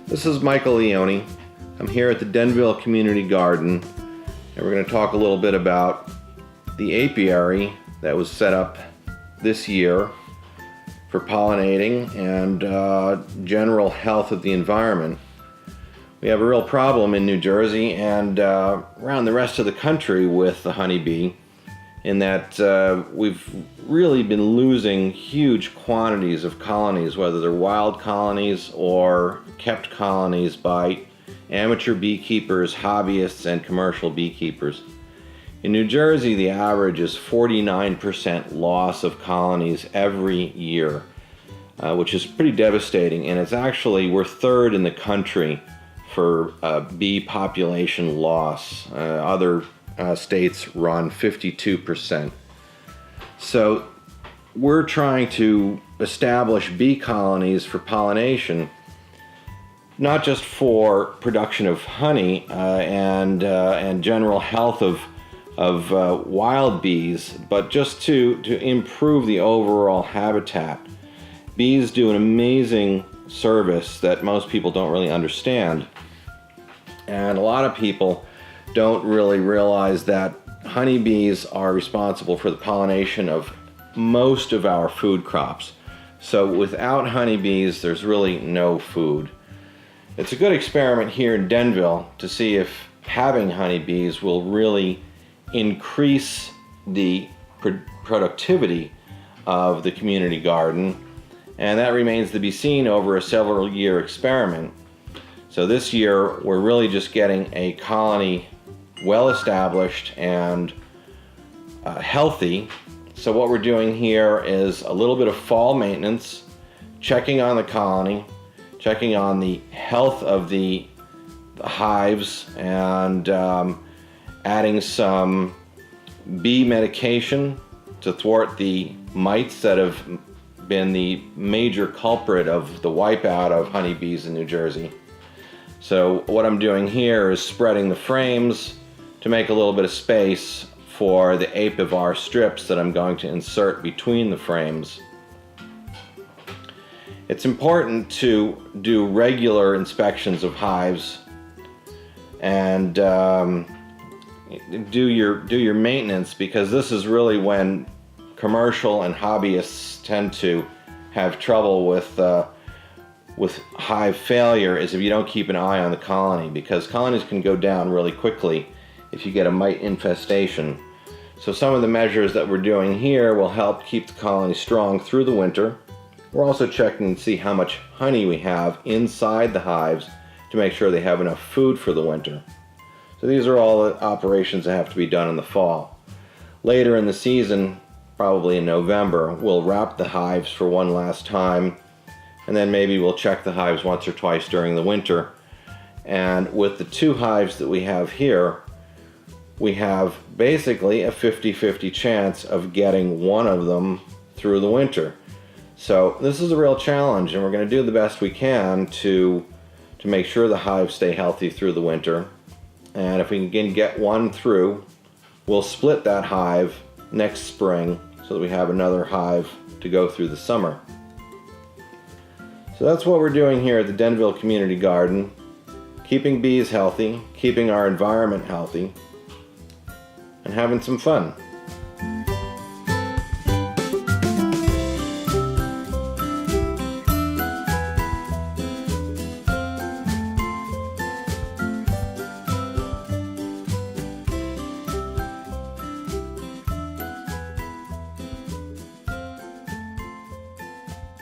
This is Mike Leone. I'm here at the Denville Community Garden, and we're going to talk a little bit about the apiary that was set up this year for pollinating and general health of the environment. We have a real problem in New Jersey and around the rest of the country with the honeybee, in that we've really been losing huge quantities of colonies, whether they're wild colonies or kept colonies by amateur beekeepers, hobbyists, and commercial beekeepers. In New Jersey, the average is 49% loss of colonies every year, which is pretty devastating, and it's actually, we're third in the country for bee population loss. Other states run 52%. So we're trying to establish bee colonies for pollination, not just for production of honey and general health of wild bees, but just to improve the overall habitat. Bees do an amazing service that most people don't really understand, and a lot of people don't really realize that honeybees are responsible for the pollination of most of our food crops. So without honeybees, there's really no food. It's a good experiment here in Denville to see if having honeybees will really increase the productivity of the community garden, and that remains to be seen over a several-year experiment. So this year, we're really just getting a colony well established and healthy. So what we're doing here is a little bit of fall maintenance, checking on the colony, checking on the health of the hives, and adding some bee medication to thwart the mites that have been the major culprit of the wipeout of honeybees in New Jersey. So what I'm doing here is spreading the frames to make a little bit of space for the apivar strips that I'm going to insert between the frames. It's important to do regular inspections of hives and do your maintenance, because this is really when commercial and hobbyists tend to have trouble with hive failure, is if you don't keep an eye on the colony, because colonies can go down really quickly if you get a mite infestation. So some of the measures that we're doing here will help keep the colony strong through the winter. We're also checking to see how much honey we have inside the hives to make sure they have enough food for the winter. So these are all the operations that have to be done in the fall. Later in the season, probably in November, we'll wrap the hives for one last time, and then maybe we'll check the hives once or twice during the winter. And with the two hives that we have here, we have basically a 50-50 chance of getting one of them through the winter. So this is a real challenge, and we're going to do the best we can to make sure the hives stay healthy through the winter. And if we can get one through, we'll split that hive next spring so that we have another hive to go through the summer. So that's what we're doing here at the Denville Community Garden, keeping bees healthy, keeping our environment healthy, and having some fun.